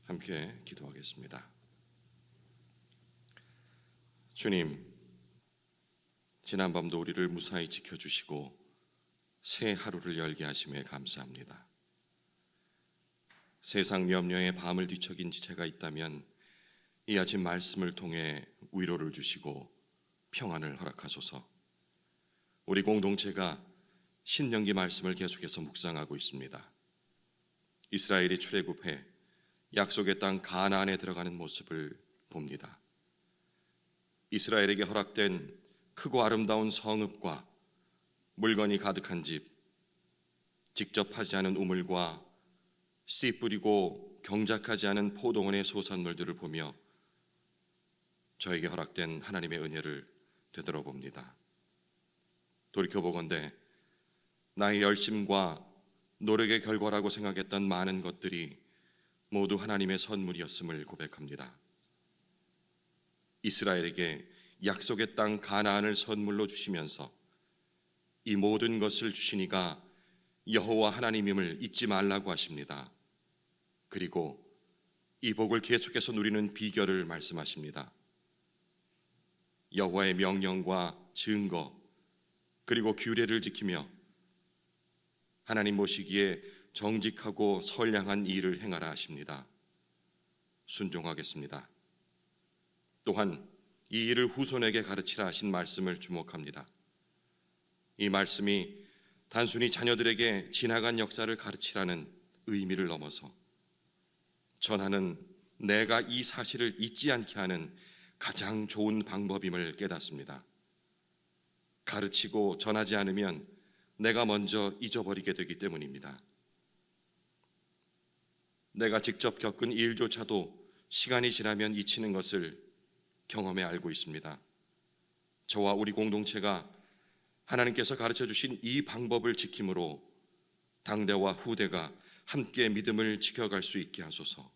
함께 기도하겠습니다. 주님, 지난밤도 우리를 무사히 지켜주시고 새 하루를 열게 하심에 감사합니다. 세상 염려에 밤을 뒤척인 지체가 있다면 이 아침 말씀을 통해 위로를 주시고 평안을 허락하소서. 우리 공동체가 신명기 말씀을 계속해서 묵상하고 있습니다. 이스라엘이 출애굽해 약속의 땅 가나안에 들어가는 모습을 봅니다. 이스라엘에게 허락된 크고 아름다운 성읍과 물건이 가득한 집, 직접 하지 않은 우물과 씨 뿌리고 경작하지 않은 포도원의 소산물들을 보며 저에게 허락된 하나님의 은혜를 되돌아봅니다. 돌이켜보건대 나의 열심과 노력의 결과라고 생각했던 많은 것들이 모두 하나님의 선물이었음을 고백합니다. 이스라엘에게 약속의 땅 가나안을 선물로 주시면서 이 모든 것을 주시니가 여호와 하나님임을 잊지 말라고 하십니다. 그리고 이 복을 계속해서 누리는 비결을 말씀하십니다. 여호와의 명령과 증거 그리고 규례를 지키며 하나님 보시기에 정직하고 선량한 일을 행하라 하십니다. 순종하겠습니다. 또한 이 일을 후손에게 가르치라 하신 말씀을 주목합니다. 이 말씀이 단순히 자녀들에게 지나간 역사를 가르치라는 의미를 넘어서 전하는 내가 이 사실을 잊지 않게 하는 가장 좋은 방법임을 깨닫습니다. 가르치고 전하지 않으면 내가 먼저 잊어버리게 되기 때문입니다. 내가 직접 겪은 일조차도 시간이 지나면 잊히는 것을 경험해 알고 있습니다. 저와 우리 공동체가 하나님께서 가르쳐 주신 이 방법을 지킴으로 당대와 후대가 함께 믿음을 지켜갈 수 있게 하소서.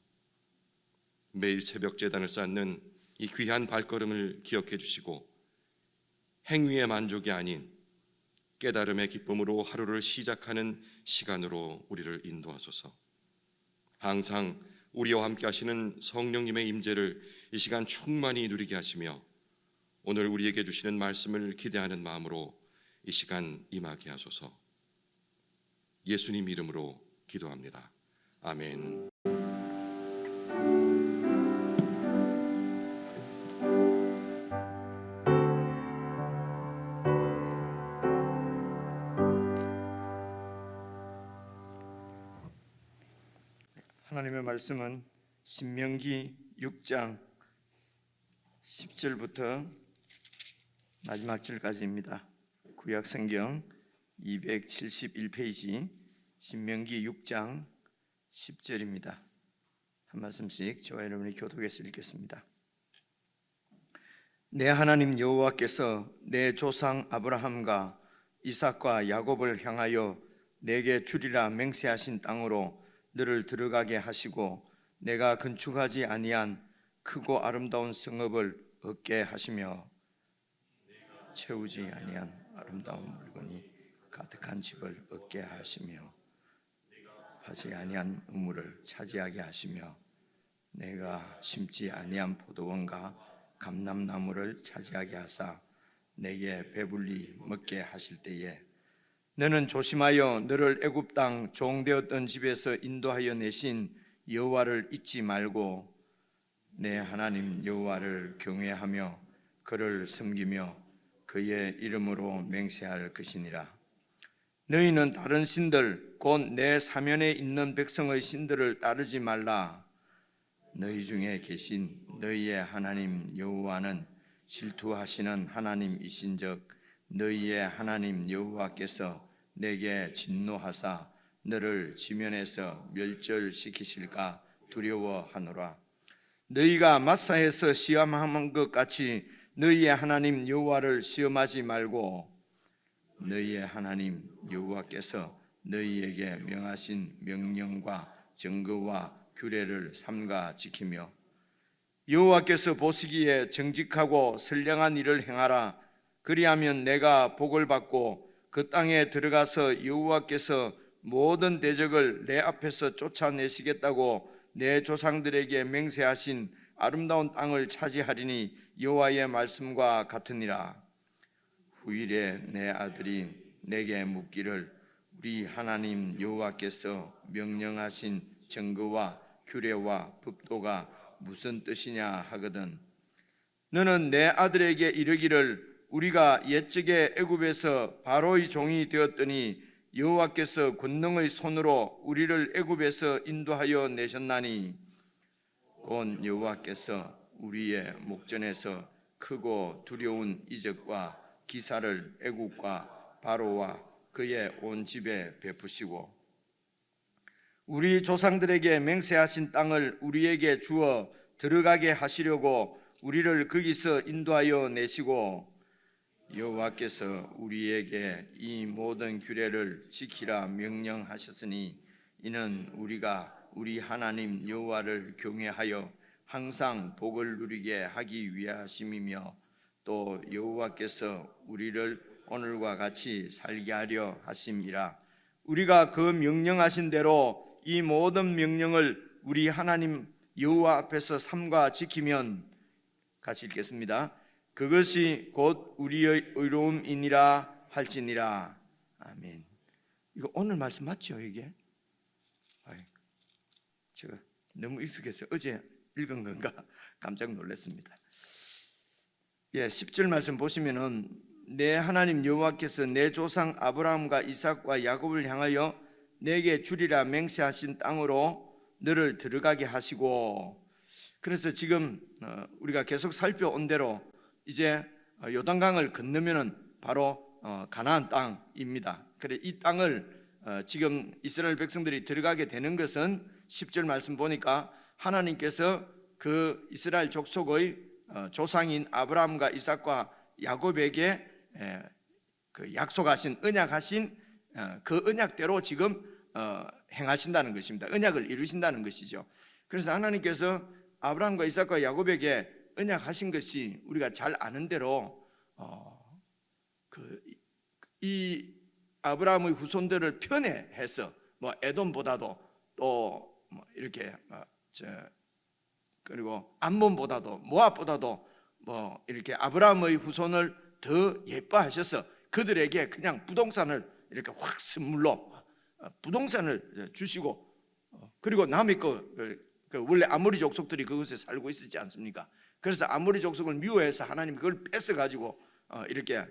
매일 새벽 제단을 쌓는 이 귀한 발걸음을 기억해 주시고 행위의 만족이 아닌 깨달음의 기쁨으로 하루를 시작하는 시간으로 우리를 인도하소서. 항상 우리와 함께 하시는 성령님의 임재를 이 시간 충만히 누리게 하시며 오늘 우리에게 주시는 말씀을 기대하는 마음으로 이 시간 임하게 하소서. 예수님 이름으로 기도합니다. 아멘. 하나님의 말씀은 신명기 6장 10절부터 마지막 절까지입니다. 구약성경 271페이지 신명기 6장 10절입니다. 한 말씀씩 저와 여러분이 교독해서 읽겠습니다. 내 하나님 여호와께서 내 조상 아브라함과 이삭과 야곱을 향하여 내게 주리라 맹세하신 땅으로 너를 들어가게 하시고 내가 건축하지 아니한 크고 아름다운 성읍을 얻게 하시며 채우지 아니한 아름다운 물건이 가득한 집을 얻게 하시며 파지 아니한 우물을 차지하게 하시며 내가 심지 아니한 포도원과 감람나무를 차지하게 하사 내게 배불리 먹게 하실 때에 너는 조심하여 너를 애굽 땅 종되었던 집에서 인도하여 내신 여호와를 잊지 말고 내 하나님 여호와를 경외하며 그를 섬기며 그의 이름으로 맹세할 것이니라. 너희는 다른 신들 곧 내 사면에 있는 백성의 신들을 따르지 말라. 너희 중에 계신 너희의 하나님 여호와는 질투하시는 하나님이신즉 너희의 하나님 여호와께서 내게 진노하사 너를 지면에서 멸절시키실까 두려워하노라. 너희가 마사에서 시험한 것 같이 너희의 하나님 여호와를 시험하지 말고 너희의 하나님 여호와께서 너희에게 명하신 명령과 증거와 규례를 삼가 지키며 여호와께서 보시기에 정직하고 선량한 일을 행하라. 그리하면 내가 복을 받고 그 땅에 들어가서 여호와께서 모든 대적을 내 앞에서 쫓아내시겠다고 내 조상들에게 맹세하신 아름다운 땅을 차지하리니 여호와의 말씀과 같으니라. 후일에 내 아들이 내게 묻기를 우리 하나님 여호와께서 명령하신 증거와 규례와 법도가 무슨 뜻이냐 하거든. 너는 내 아들에게 이르기를 우리가 옛적에 애굽에서 바로의 종이 되었더니 여호와께서 권능의 손으로 우리를 애굽에서 인도하여 내셨나니 곧 여호와께서 우리의 목전에서 크고 두려운 이적과 기사를 애굽과 바로와 그의 온 집에 베푸시고 우리 조상들에게 맹세하신 땅을 우리에게 주어 들어가게 하시려고 우리를 거기서 인도하여 내시고 여호와께서 우리에게 이 모든 규례를 지키라 명령하셨으니 이는 우리가 우리 하나님 여호와를 경외하여 항상 복을 누리게 하기 위하심이며 또 여호와께서 우리를 오늘과 같이 살게 하려 하심이라. 우리가 그 명령하신 대로 이 모든 명령을 우리 하나님 여호와 앞에서 삼가 지키면, 같이 읽겠습니다. 그것이 곧 우리의 의로움이니라 할지니라. 아멘. 이거 오늘 말씀 맞죠? 이게 제가 너무 익숙해서 어제 읽은 건가 깜짝 놀랐습니다. 10절 말씀 보시면은 내 하나님 여호와께서 내 조상 아브라함과 이삭과 야곱을 향하여 내게 주리라 맹세하신 땅으로 너를 들어가게 하시고, 그래서 지금 우리가 계속 살펴온 대로 이제 요단강을 건너면은 바로 가나안 땅입니다. 그래 이 땅을 지금 이스라엘 백성들이 들어가게 되는 것은 10절 말씀 보니까 하나님께서 그 이스라엘 족속의 조상인 아브라함과 이삭과 야곱에게 그 약속하신 언약하신 그 언약대로 지금 행하신다는 것입니다. 언약을 이루신다는 것이죠. 그래서 하나님께서 아브라함과 이삭과 야곱에게 언약하신 것이 우리가 잘 아는 대로 이 아브라함의 후손들을 편애해서 뭐 에돔보다도 또 뭐 이렇게 그리고 암몬보다도 모압보다도 뭐 이렇게 아브라함의 후손을 더 예뻐하셔서 그들에게 그냥 부동산을 이렇게 확 선물로 부동산을 주시고, 그리고 남의 그 원래 아모리 족속들이 그곳에 살고 있었지 않습니까? 그래서 아모리 족속을 미워해서 하나님 그걸 뺏어 가지고 이렇게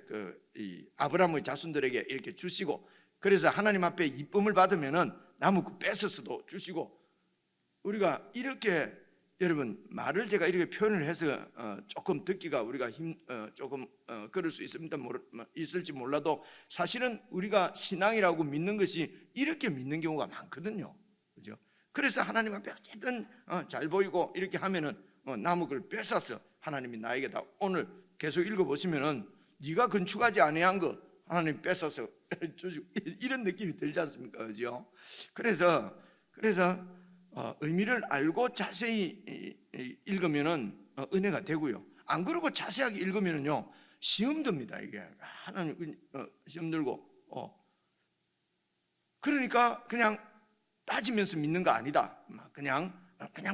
이 아브라함의 자손들에게 이렇게 주시고, 그래서 하나님 앞에 이쁨을 받으면은 남의 그 뺏어서도 주시고, 우리가 이렇게 여러분 말을 제가 이렇게 표현을 해서 조금 듣기가 우리가 조금 그럴 수 있을지 몰라도 사실은 우리가 신앙이라고 믿는 것이 이렇게 믿는 경우가 많거든요. 그죠? 그래서 하나님 앞에 어쨌든 잘 보이고 이렇게 하면은 남의 걸 뺏어서 하나님이 나에게 다, 오늘 계속 읽어보시면은 네가 건축하지 아니한 거 하나님 뺏어서 주시고 이런 느낌이 들지 않습니까? 그죠? 그래서 의미를 알고 자세히 읽으면은 은혜가 되고요. 안 그러고 자세하게 읽으면은요 시험 듭니다. 이게 하나님 시험 들고 그러니까 그냥 따지면서 믿는 거 아니다. 그냥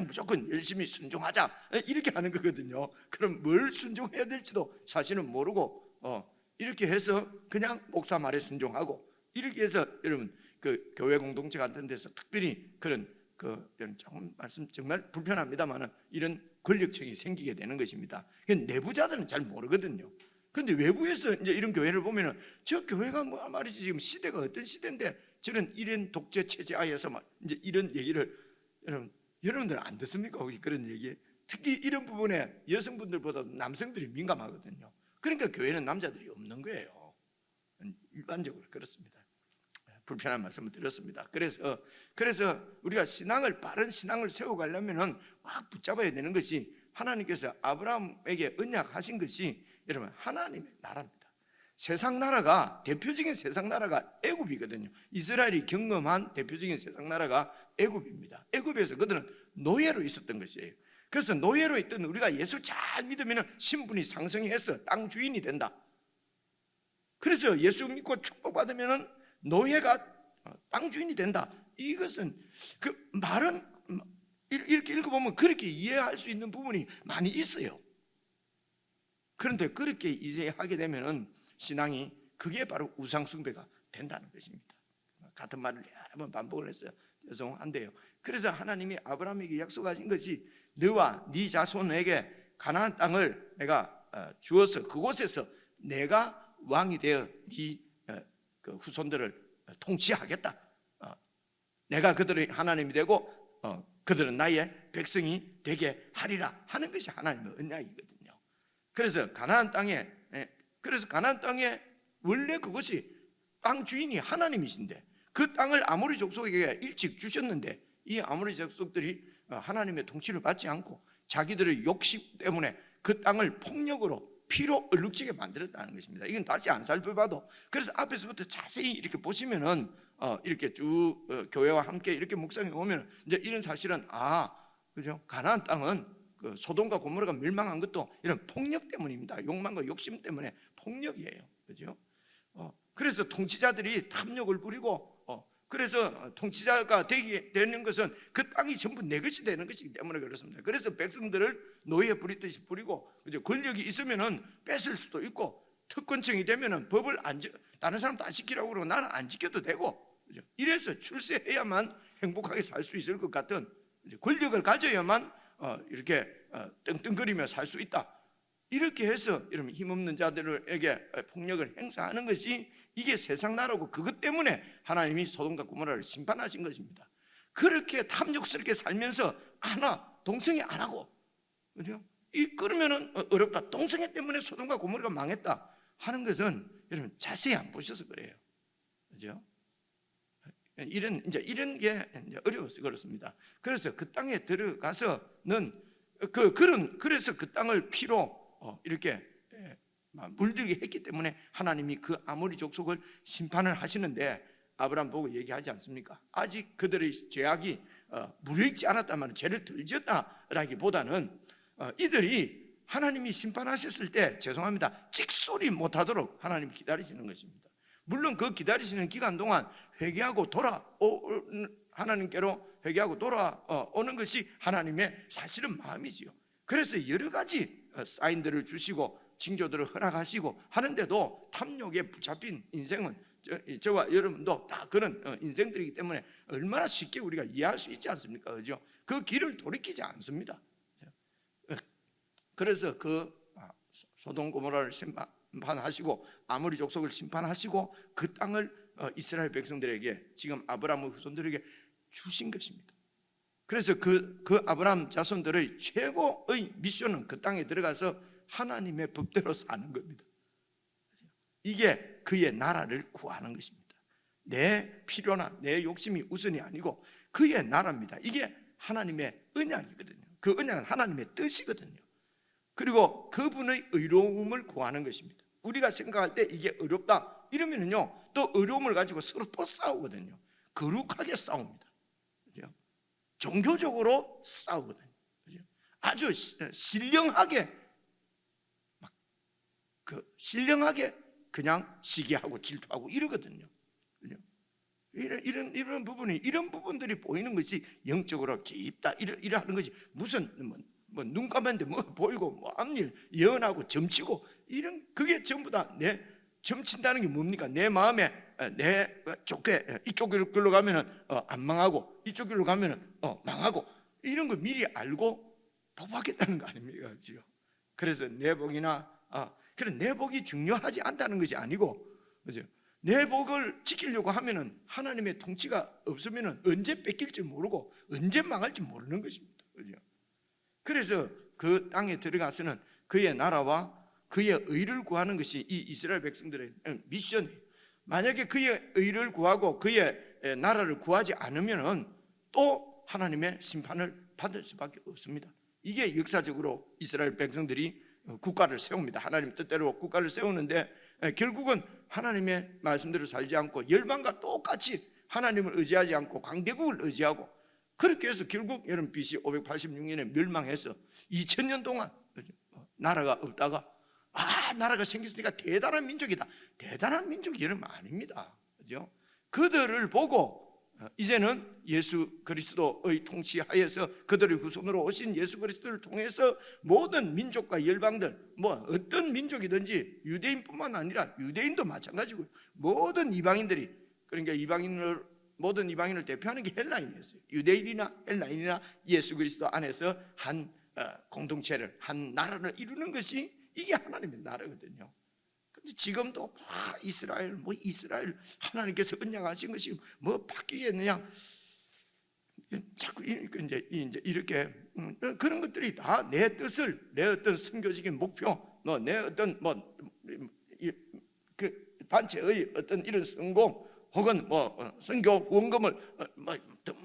무조건 열심히 순종하자 이렇게 하는 거거든요. 그럼 뭘 순종해야 될지도 사실은 모르고 이렇게 해서 그냥 목사 말에 순종하고 이렇게 해서 여러분 그 교회 공동체 같은 데서 특별히 그런 조금 말씀 정말 불편합니다만은 이런 권력층이 생기게 되는 것입니다. 내부자들은 잘 모르거든요. 근데 외부에서 이제 이런 교회를 보면은 저 교회가 뭐 말이지 지금 시대가 어떤 시대인데 저는 이런 독재 체제 하에서 막 이제 이런 얘기를 여러분들 안 듣습니까? 혹시 그런 얘기? 특히 이런 부분에 여성분들보다 남성들이 민감하거든요. 그러니까 교회는 남자들이 없는 거예요. 일반적으로 그렇습니다. 불편한 말씀을 드렸습니다. 그래서 우리가 바른 신앙을 세워가려면은 막 붙잡아야 되는 것이 하나님께서 아브라함에게 언약하신 것이 여러분 하나님의 나라입니다. 세상 나라가 대표적인 세상 나라가 애굽이거든요. 이스라엘이 경험한 대표적인 세상 나라가 애굽입니다. 애굽에서 그들은 노예로 있었던 것이에요. 그래서 노예로 있던 우리가 예수 잘 믿으면 신분이 상승해서 땅 주인이 된다. 그래서 예수 믿고 축복받으면 노예가 땅 주인이 된다. 이것은 그 말은 보면 그렇게 이해할 수 있는 부분이 많이 있어요. 그런데 그렇게 이해하게 되면은 신앙이 그게 바로 우상숭배가 된다는 것입니다. 같은 말을 여러 번 반복을 했어요. 죄송한데요. 그래서 하나님이 아브라함에게 약속하신 것이 너와 네 자손에게 가나안 땅을 내가 주어서 그곳에서 내가 왕이 되어 네 후손들을 통치하겠다. 내가 그들의 하나님이 되고 그들은 나의 백성이 되게 하리라 하는 것이 하나님의 언약이거든요. 그래서 가나안 땅에 원래 그것이 땅 주인이 하나님이신데 그 땅을 아모리 족속에게 일찍 주셨는데 이 아모리 족속들이 하나님의 통치를 받지 않고 자기들의 욕심 때문에 그 땅을 폭력으로 피로 얼룩지게 만들었다는 것입니다. 이건 다시 안 살펴봐도, 그래서 앞에서부터 자세히 이렇게 보시면은 이렇게 쭉 교회와 함께 이렇게 묵상해 보면 이제 이런 사실은 그죠? 가나안 땅은 그 소돔과 고모라가 멸망한 것도 이런 폭력 때문입니다. 욕망과 욕심 때문에 폭력이에요. 그죠? 그래서 통치자들이 탐욕을 부리고 그래서 통치자가 되는 것은 그 땅이 전부 내 것이 되는 것이기 때문에 그렇습니다. 그래서 백성들을 노예에 부리듯이 부리고 권력이 있으면은 뺏을 수도 있고 특권층이 되면은 법을 다른 사람 다 지키라고 그러고 나는 안 지켜도 되고 이래서 출세해야만 행복하게 살 수 있을 것 같은 권력을 가져야만 이렇게 떵떵거리며 살 수 있다. 이렇게 해서 여러분 힘없는 자들에게 폭력을 행사하는 것이 이게 세상 나라고 그것 때문에 하나님이 소돔과 고모라를 심판하신 것입니다. 그렇게 탐욕스럽게 살면서 동성애 안 하고 그죠? 그러면은 어렵다. 동성애 때문에 소돔과 고모라가 망했다 하는 것은 여러분 자세히 안 보셔서 그래요. 그죠? 이런 게 어려워서 그렇습니다. 그래서 그 땅에 들어가서는 그래서 그 땅을 피로 이렇게 물들게 했기 때문에 하나님이 그 아모리 족속을 심판을 하시는데 아브라함 보고 얘기하지 않습니까? 아직 그들의 죄악이 무르익지 않았다면 죄를 덜 지었다라기보다는 이들이 하나님이 심판하셨을 때 죄송합니다 찍소리 못하도록 하나님이 기다리시는 것입니다. 물론 그 기다리시는 기간 동안 회개하고 하나님께로 회개하고 돌아오는 것이 하나님의 사실은 마음이지요. 그래서 여러 가지 사인들을 주시고 징조들을 허락하시고 하는데도 탐욕에 붙잡힌 인생은 저와 여러분도 다 그런 인생들이기 때문에 얼마나 쉽게 우리가 이해할 수 있지 않습니까? 그죠? 그 길을 돌이키지 않습니다. 그래서 그 소돔 고모라를 심판하시고 아모리 족속을 심판하시고 그 땅을 이스라엘 백성들에게 지금 아브라함의 후손들에게 주신 것입니다. 그래서 그 아브라함 자손들의 최고의 미션은 그 땅에 들어가서 하나님의 법대로 사는 겁니다. 이게 그의 나라를 구하는 것입니다. 내 필요나 내 욕심이 우선이 아니고 그의 나라입니다. 이게 하나님의 언약이거든요. 그 언약은 하나님의 뜻이거든요. 그리고 그분의 의로움을 구하는 것입니다. 우리가 생각할 때 이게 어렵다 이러면은요 또 어려움을 가지고 서로 또 싸우거든요. 거룩하게 싸웁니다. 그죠? 종교적으로 싸우거든요. 그죠? 아주 신령하게 신령하게 그냥 시기하고 질투하고 이러거든요. 그죠? 이런 부분들이 보이는 것이 영적으로 깊다 이러하는 것이 무슨 눈 감았는데 보이고 앞일 예언하고 점치고 그게 전부 다 내 점친다는 게 뭡니까? 내 마음에 내 좋게 이쪽 길로 가면은 안 망하고 이쪽 길로 가면은 망하고 이런 거 미리 알고 복받겠다는 거 아닙니까? 그렇죠? 그래서 내 복이나 그런 내 복이 중요하지 않다는 것이 아니고 그죠? 내 복을 지키려고 하면은 하나님의 통치가 없으면은 언제 뺏길지 모르고 언제 망할지 모르는 것입니다. 그죠? 그래서 그 땅에 들어가서는 그의 나라와 그의 의를 구하는 것이 이 이스라엘 백성들의 미션이에요. 만약에 그의 의를 구하고 그의 나라를 구하지 않으면은 또 하나님의 심판을 받을 수밖에 없습니다. 이게 역사적으로 이스라엘 백성들이 국가를 세웁니다. 하나님 뜻대로 국가를 세우는데 결국은 하나님의 말씀대로 살지 않고 열방과 똑같이 하나님을 의지하지 않고 강대국을 의지하고 그렇게 해서 결국 여러분 BC 586년에 멸망해서 2000년 동안 나라가 없다가 나라가 생겼으니까 대단한 민족이다. 대단한 민족이 여러분 아닙니다. 그죠? 그들을 보고 이제는 예수 그리스도의 통치하에서 그들의 후손으로 오신 예수 그리스도를 통해서 모든 민족과 열방들, 어떤 민족이든지 유대인뿐만 아니라 유대인도 마찬가지고 모든 이방인들이, 그러니까 모든 이방인을 대표하는 게 헬라인이었어요. 유대인이나 헬라인이나 예수 그리스도 안에서 한 공동체를, 한 나라를 이루는 것이 이게 하나님의 나라거든요. 근데 지금도 이스라엘 하나님께서 언약하신 것이 바뀌겠느냐, 자꾸 이제 이렇게 그런 것들이 다 내 뜻을, 내 어떤 선교적인 목표, 내 어떤 그 단체의 어떤 이런 성공, 혹은 선교 후원금을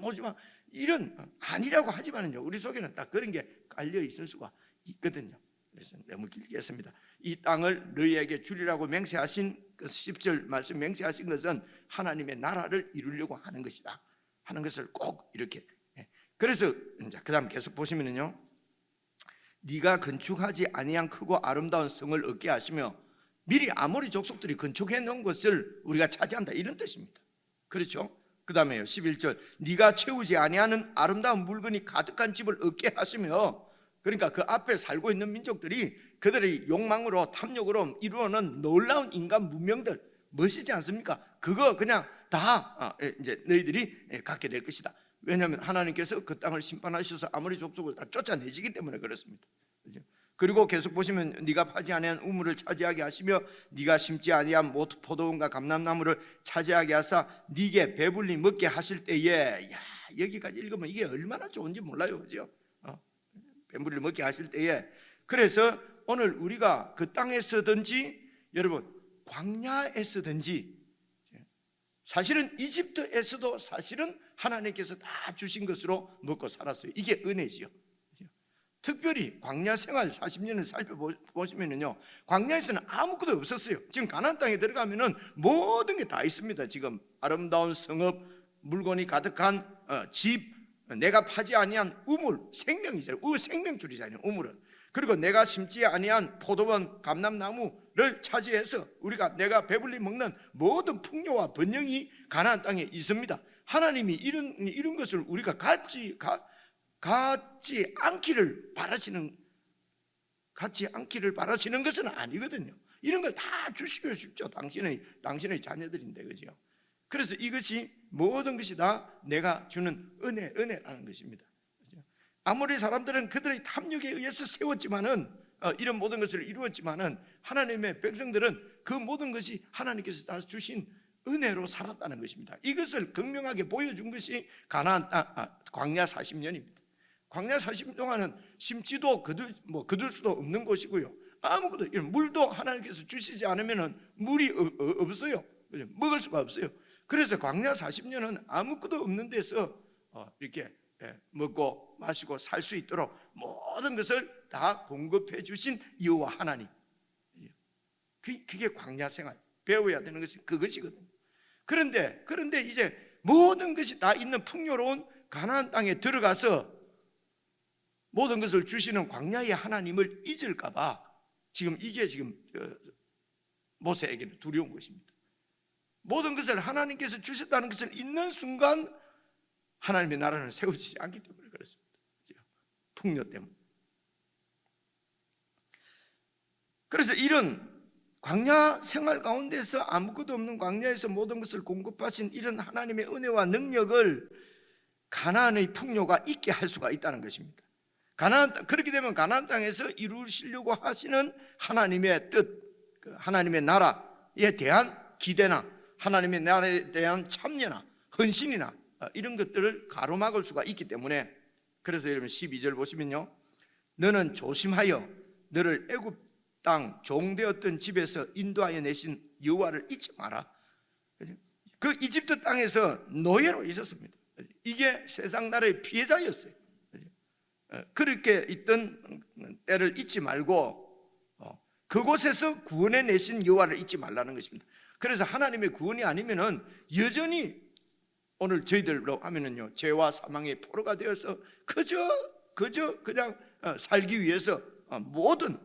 모지만 이런 아니라고 하지만은요, 우리 속에는 딱 그런 게 깔려 있을 수가 있거든요. 그래서 너무 길게 했습니다. 이 땅을 너희에게 주리라고 맹세하신 그 10절 말씀 맹세하신 것은 하나님의 나라를 이루려고 하는 것이다 하는 것을 꼭 이렇게. 그래서 이제 그다음 계속 보시면은요, 네가 건축하지 아니한 크고 아름다운 성을 얻게 하시며 미리 아모리 족속들이 건축해 놓은 것을 우리가 차지한다, 이런 뜻입니다. 그렇죠? 그 다음에요 11절 네가 채우지 아니하는 아름다운 물건이 가득한 집을 얻게 하시며, 그러니까 그 앞에 살고 있는 민족들이 그들의 욕망으로 탐욕으로 이루어낸 놀라운 인간 문명들, 멋이지 않습니까? 그거 그냥 다 이제 너희들이 갖게 될 것이다. 왜냐하면 하나님께서 그 땅을 심판하셔서 아모리 족속을 다 쫓아내시기 때문에 그렇습니다. 그리고 계속 보시면 네가 파지 아니한 우물을 차지하게 하시며 네가 심지 아니한 모트 포도원과 감람나무를 차지하게 하사 네게 배불리 먹게 하실 때에, 여기까지 읽으면 이게 얼마나 좋은지 몰라요, 그죠? 배불리 먹게 하실 때에. 그래서 오늘 우리가 그 땅에서든지, 여러분 광야에서든지, 사실은 이집트에서도 사실은 하나님께서 다 주신 것으로 먹고 살았어요. 이게 은혜지요. 특별히 광야 생활 40년을 살펴보시면요, 광야에서는 아무것도 없었어요. 지금 가나안 땅에 들어가면은 모든 게 다 있습니다. 지금 아름다운 성읍, 물건이 가득한 집, 내가 파지 아니한 우물, 생명이잖아요. 생명줄이잖아요, 우물은. 그리고 내가 심지 아니한 포도원, 감람나무를 차지해서 내가 배불리 먹는 모든 풍요와 번영이 가나안 땅에 있습니다. 하나님이 이런 것을 우리가 갖지 않기를 바라시는 것은 아니거든요. 이런 걸 다 주시고 싶죠. 당신의 자녀들인데, 그죠? 그래서 이것이 모든 것이 다 내가 주는 은혜라는 것입니다. 아무리 사람들은 그들의 탐욕에 의해서 세웠지만은, 이런 모든 것을 이루었지만은, 하나님의 백성들은 그 모든 것이 하나님께서 다 주신 은혜로 살았다는 것입니다. 이것을 극명하게 보여준 것이 가나안 광야 40년입니다. 광야 40년 동안은 심지도 거둘 수도 없는 곳이고요. 아무것도, 물도 하나님께서 주시지 않으면 물이 없어요. 먹을 수가 없어요. 그래서 광야 40년은 아무것도 없는 데서 이렇게 먹고 마시고 살 수 있도록 모든 것을 다 공급해 주신 여호와 하나님, 그게 광야 생활, 배워야 되는 것이 그것이거든요. 그런데 이제 모든 것이 다 있는 풍요로운 가나안 땅에 들어가서 모든 것을 주시는 광야의 하나님을 잊을까 봐 이게 모세에게는 두려운 것입니다. 모든 것을 하나님께서 주셨다는 것을 잊는 순간 하나님의 나라는 세워지지 않기 때문에 그렇습니다. 풍요 때문에. 그래서 이런 광야 생활 가운데서 아무것도 없는 광야에서 모든 것을 공급하신 이런 하나님의 은혜와 능력을 가나안의 풍요가 있게 할 수가 있다는 것입니다. 그렇게 되면 가나안 땅에서 이루시려고 하시는 하나님의 뜻, 하나님의 나라에 대한 기대나 하나님의 나라에 대한 참여나 헌신이나 이런 것들을 가로막을 수가 있기 때문에, 그래서 여러분 12절 보시면요, 너는 조심하여 너를 애굽 땅 종되었던 집에서 인도하여 내신 여호와를 잊지 마라. 그 이집트 땅에서 노예로 있었습니다. 이게 세상 나라의 피해자였어요. 그렇게 있던 때를 잊지 말고 그곳에서 구원해 내신 여호와를 잊지 말라는 것입니다. 그래서 하나님의 구원이 아니면은 여전히 오늘 저희들로 하면은요, 죄와 사망의 포로가 되어서 그저 그냥 살기 위해서 모든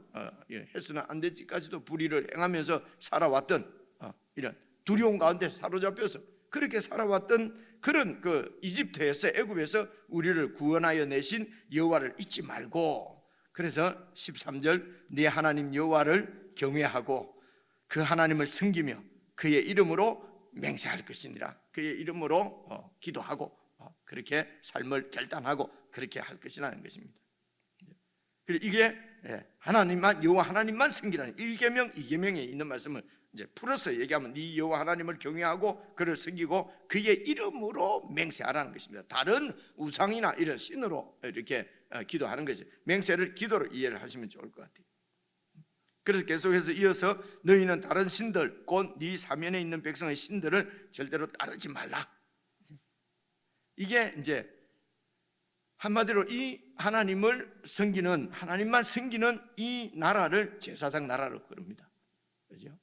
해서는 안 되지까지도 불의를 행하면서 살아왔던 이런 두려움 가운데 사로잡혀서 그렇게 살아왔던 그런 그 이집트에서, 애굽에서 우리를 구원하여 내신 여호와를 잊지 말고, 그래서 13절 네 하나님 여호와를 경외하고 그 하나님을 섬기며 그의 이름으로 맹세할 것이니라. 그의 이름으로 기도하고 그렇게 삶을 결단하고 그렇게 할 것이라는 것입니다. 그리고 이게 하나님만, 여호와 하나님만 섬기라는 1계명 2계명에 있는 말씀을 이제 풀어서 얘기하면 네 여호와 하나님을 경외하고 그를 섬기고 그의 이름으로 맹세하라는 것입니다. 다른 우상이나 이런 신으로 이렇게 기도하는 것이, 맹세를 기도로 이해를 하시면 좋을 것 같아요. 그래서 계속해서 이어서 너희는 다른 신들 곧 네 사면에 있는 백성의 신들을 절대로 따르지 말라. 이게 이제 한마디로 이 하나님을 섬기는, 하나님만 섬기는 이 나라를 제사장 나라로 부릅니다. 그렇죠?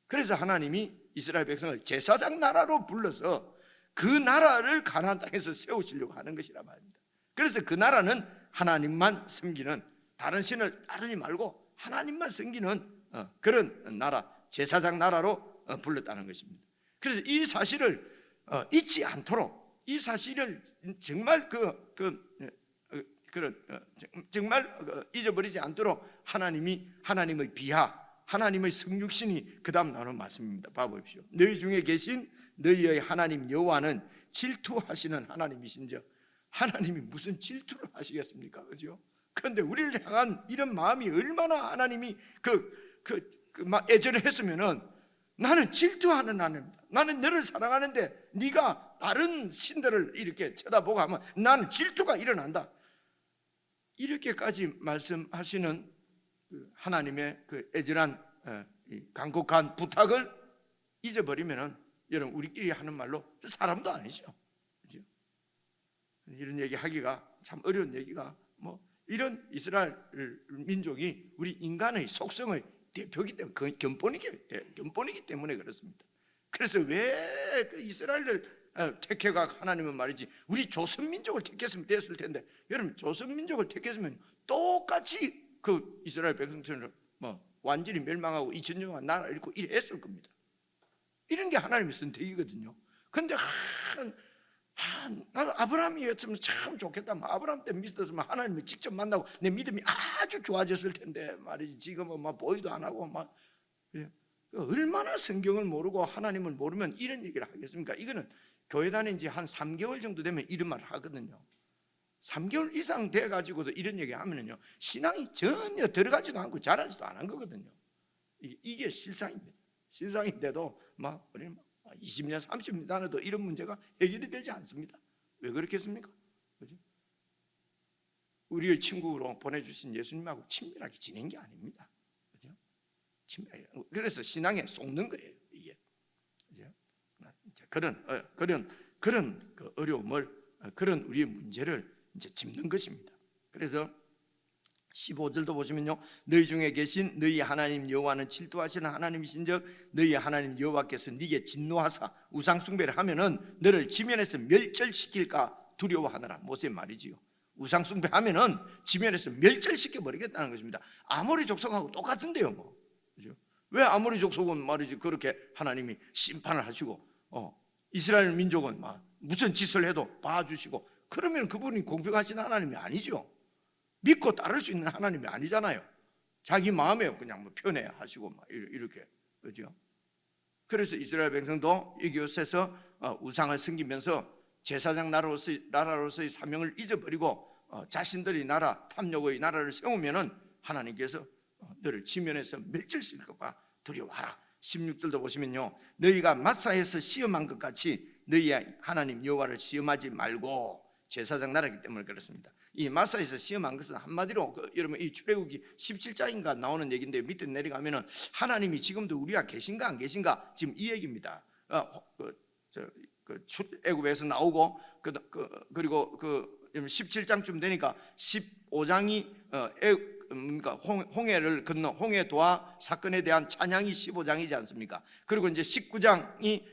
그래서 하나님이 이스라엘 백성을 제사장 나라로 불러서 그 나라를 가나안 땅에서 세우시려고 하는 것이라 말입니다. 그래서 그 나라는 하나님만 섬기는, 다른 신을 따르지 말고 하나님만 섬기는 그런 나라, 제사장 나라로 불렀다는 것입니다. 그래서 이 사실을 잊지 않도록, 이 사실을 정말 정말 잊어버리지 않도록 하나님의 비하, 하나님의 성육신이 그 다음 나오는 말씀입니다. 봐보십시오. 너희 중에 계신 너희의 하나님 여호와는 질투하시는 하나님이신즉, 하나님이 무슨 질투를 하시겠습니까? 그죠? 그런데 우리를 향한 이런 마음이 얼마나 하나님이 애절을 했으면은, 나는 질투하는 하나님이다. 나는 너를 사랑하는데 네가 다른 신들을 이렇게 쳐다보고 하면 나는 질투가 일어난다. 이렇게까지 말씀하시는 하나님의 그 애절한 간곡한 부탁을 잊어버리면은, 여러분 우리끼리 하는 말로 사람도 아니죠. 그죠? 이런 얘기 하기가 참 어려운 얘기가, 이런 이스라엘 민족이 우리 인간의 속성의 대표이기 때문에, 근본이기 때문에 그렇습니다. 그래서 왜 이스라엘을 택해가 하나님은 말이지, 우리 조선민족을 택했으면 됐을 텐데, 여러분 조선민족을 택했으면 똑같이 그 이스라엘 백성들은 완전히 멸망하고 2000년 동안 나라 잃고 이랬을 겁니다. 이런 게 하나님의 선택이거든요. 그런데 나도 아브라함이었으면 참 좋겠다. 아브라함 때 믿었으면 하나님을 직접 만나고 내 믿음이 아주 좋아졌을 텐데 말이지, 지금은 보이도 안 하고 얼마나 성경을 모르고 하나님을 모르면 이런 얘기를 하겠습니까? 이거는 교회단에 이제 한 3개월 정도 되면 이런 말을 하거든요. 3개월 이상 돼가지고도 이런 얘기 하면은요, 신앙이 전혀 들어가지도 않고 자라지도 않은 거거든요. 이게 실상입니다. 실상인데도 우리는 20년, 30년 단에도 이런 문제가 해결이 되지 않습니다. 왜 그렇겠습니까? 그죠? 우리의 친구로 보내주신 예수님하고 친밀하게 지낸 게 아닙니다. 그죠? 그래서 신앙에 속는 거예요, 이게. 그죠? 그런 그 어려움을, 그런 우리의 문제를 이제 짚는 것입니다. 그래서 15절도 보시면요, 너희 중에 계신 너희 하나님 여호와는 질투하시는 하나님이신즉 너희 하나님 여호와께서 네게 진노하사 우상 숭배를 하면은 너를 지면에서 멸절시킬까 두려워하느라. 모세의 말이지요. 우상 숭배하면은 지면에서 멸절시켜 버리겠다는 것입니다. 아모리 족속하고 똑같은데요, 그죠? 왜 아모리 족속은 말이지 그렇게 하나님이 심판을 하시고 이스라엘 민족은 무슨 짓을 해도 봐주시고, 그러면 그분이 공평하신 하나님이 아니죠. 믿고 따를 수 있는 하나님이 아니잖아요. 자기 마음에 그냥 편해 하시고 이렇게, 그죠? 그래서 이스라엘 백성도 이곳에서 우상을 섬기면서 제사장 나라로서의 사명을 잊어버리고 자신들이 나라, 탐욕의 나라를 세우면은 하나님께서 너를 지면에서 멸절시킬까 두려워하라. 16절도 보시면요, 너희가 마사에서 시험한 것 같이 너희 하나님 여호와를 시험하지 말고. 제사장 나라이기 때문에 그렇습니다. 이 마사에서 시험한 것은 한마디로 여러분 이 출애굽기 17장인가 나오는 얘기인데, 밑에 내려가면은 하나님이 지금도 우리와 계신가 안 계신가, 지금 이 얘기입니다. 애굽에서 나오고 그리고 17장쯤 되니까 15장이 홍해를 건너 홍해도화 사건에 대한 찬양이 15장이지 않습니까? 그리고 이제 19장이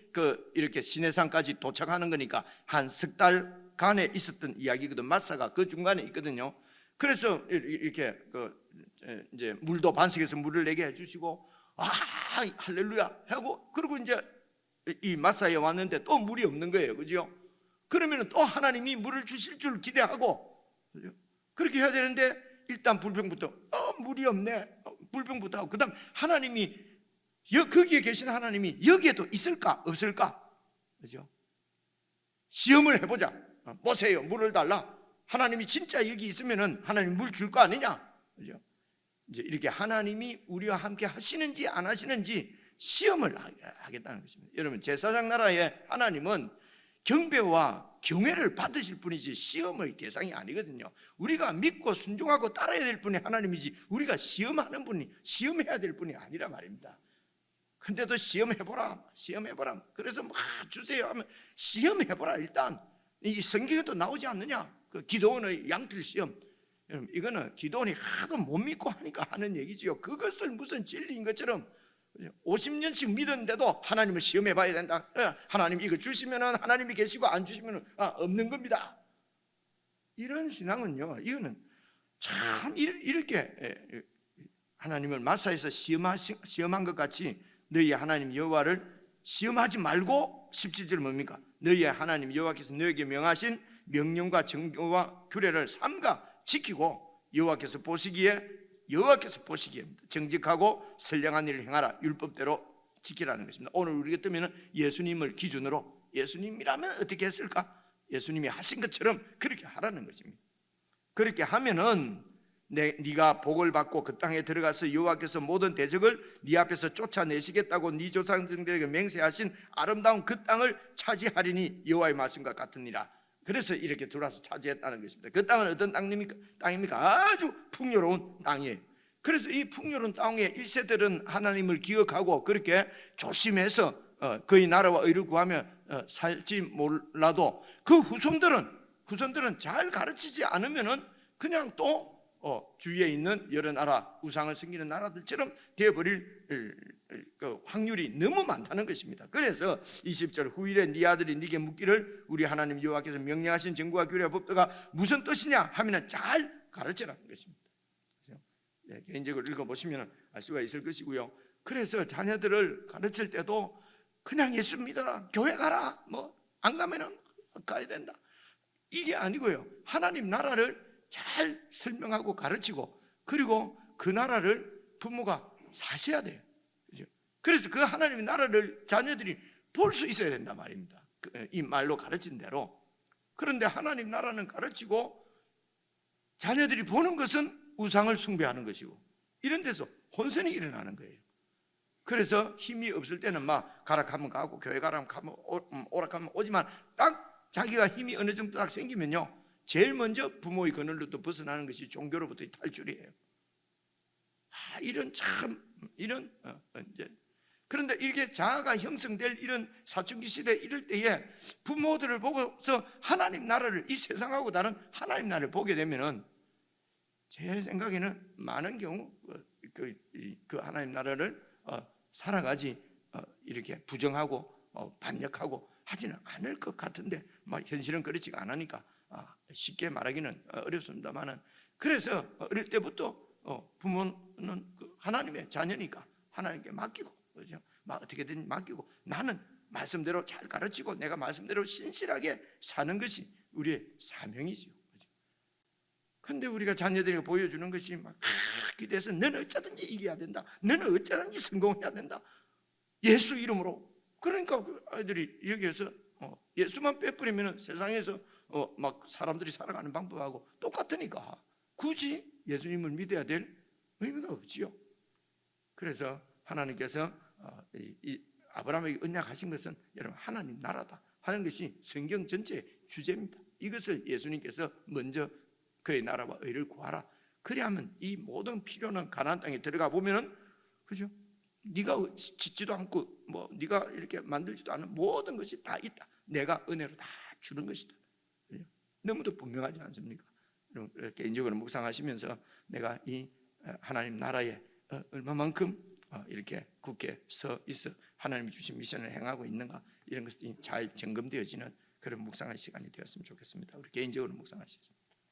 이렇게 시내산까지 도착하는 거니까 한 석 달 간에 있었던 이야기거든. 마사가 그 중간에 있거든요. 그래서 이렇게 이제 물도 반석에서 물을 내게 해주시고 할렐루야 하고, 그리고 이제 이 마사에 왔는데 또 물이 없는 거예요. 그죠? 그러면 또 하나님이 물을 주실 줄 기대하고, 그죠? 그렇게 해야 되는데 일단 불평부터 물이 없네. 불평부터 하고, 그다음 하나님이 거기에 계신 하나님이 여기에도 있을까 없을까? 그죠? 시험을 해보자. 보세요, 물을 달라. 하나님이 진짜 여기 있으면은 하나님 물 줄 거 아니냐? 그죠? 이제 이렇게 하나님이 우리와 함께 하시는지 안 하시는지 시험을 하겠다는 것입니다. 여러분, 제사장 나라의 하나님은 경배와 경외를 받으실 분이지 시험의 대상이 아니거든요. 우리가 믿고 순종하고 따라야 될 분이 하나님이지 우리가 시험하는 분이, 시험해야 될 분이 아니라 말입니다. 근데도 시험해보라, 시험해보라. 그래서 막 주세요 하면 시험해보라. 일단 이 성경에도 나오지 않느냐, 그 기도원의 양틀 시험. 여러분, 이거는 기도원이 하도 못 믿고 하니까 하는 얘기지요. 그것을 무슨 진리인 것처럼 50년씩 믿었는데도 하나님을 시험해 봐야 된다. 하나님 이거 주시면은 하나님이 계시고 안 주시면은 없는 겁니다. 이런 신앙은요, 이거는 참 이렇게 하나님을 마사에서 시험한 것 같이 너희의 하나님 여호와를 시험하지 말고, 17절 뭡니까? 너희의 하나님 여호와께서 너희에게 명하신 명령과 정교와 규례를 삼가 지키고 여호와께서 보시기에 정직하고 선량한 일을 행하라. 율법대로 지키라는 것입니다. 오늘 우리가 뜨면 예수님을 기준으로, 예수님이라면 어떻게 했을까? 예수님이 하신 것처럼 그렇게 하라는 것입니다. 그렇게 하면은 네가 복을 받고 그 땅에 들어가서 여호와께서 모든 대적을 네 앞에서 쫓아내시겠다고 네 조상들에게 맹세하신 아름다운 그 땅을 차지하리니 여호와의 말씀과 같으니라. 그래서 이렇게 들어와서 차지했다는 것입니다. 그 땅은 어떤 땅입니까? 아주 풍요로운 땅이에요. 그래서 이 풍요로운 땅에 1세들은 하나님을 기억하고 그렇게 조심해서 그의 나라와 의를 구하며 살지 몰라도 그 후손들은 잘 가르치지 않으면은 그냥 또 주위에 있는 여러 나라, 우상을 섬기는 나라들처럼 되어버릴 그 확률이 너무 많다는 것입니다. 그래서 20절 후일에 네 아들이 네게 묻기를 우리 하나님 여호와께서 명령하신 정구와 규례와 법도가 무슨 뜻이냐 하면은 잘 가르치라는 것입니다. 네, 개인적으로 읽어보시면 알 수가 있을 것이고요. 그래서 자녀들을 가르칠 때도 그냥 예수 믿어라, 교회 가라, 뭐 안 가면은 가야 된다, 이게 아니고요. 하나님 나라를 잘 설명하고 가르치고, 그리고 그 나라를 부모가 사셔야 돼요. 그래서 그 하나님의 나라를 자녀들이 볼 수 있어야 된단 말입니다. 이 말로 가르친 대로. 그런데 하나님 나라는 가르치고 자녀들이 보는 것은 우상을 숭배하는 것이고, 이런 데서 혼선이 일어나는 거예요. 그래서 힘이 없을 때는 막 가라 하면 가고, 교회 가라 하면 오라 하면 오지만 딱 자기가 힘이 어느 정도 딱 생기면요, 제일 먼저 부모의 그늘로부터 벗어나는 것이 종교로부터의 탈출이에요. 이런 이제 그런데 이렇게 자아가 형성될 이런 사춘기 시대 이럴 때에 부모들을 보고서 하나님 나라를, 이 세상하고 다른 하나님 나라를 보게 되면은 제 생각에는 많은 경우 그 하나님 나라를 살아가지 이렇게 부정하고 반역하고 하지는 않을 것 같은데, 현실은 그렇지가 않으니까 쉽게 말하기는 어렵습니다만은, 그래서 어릴 때부터 부모는 하나님의 자녀니까 하나님께 맡기고, 그죠? 어떻게든 맡기고, 나는 말씀대로 잘 가르치고 내가 말씀대로 신실하게 사는 것이 우리의 사명이죠. 그런데 우리가 자녀들에게 보여주는 것이 막 기대해서 너는 어쩌든지 이겨야 된다, 너는 어쩌든지 성공해야 된다, 예수 이름으로. 그러니까 그 아이들이 여기에서 예수만 빼버리면 세상에서 막 사람들이 살아가는 방법하고 똑같으니까 굳이 예수님을 믿어야 될 의미가 없지요. 그래서 하나님께서 이 아브라함에게 언약하신 것은 여러분 하나님 나라다 하는 것이 성경 전체의 주제입니다. 이것을 예수님께서 먼저 그의 나라와 의를 구하라. 그래야만 이 모든 필요는 가나안 땅에 들어가 보면은, 그죠? 네가 짓지도 않고 뭐 네가 이렇게 만들지도 않은 모든 것이 다 있다. 내가 은혜로 다 주는 것이다. 그죠? 너무도 분명하지 않습니까? 개인적으로 묵상하시면서 내가 이 하나님 나라에 얼마만큼 이렇게 굳게 서 있어 하나님이 주신 미션을 행하고 있는가, 이런 것이 잘 점검되어지는 그런 묵상의 시간이 되었으면 좋겠습니다. 우리 개인적으로 묵상하시겠습니다.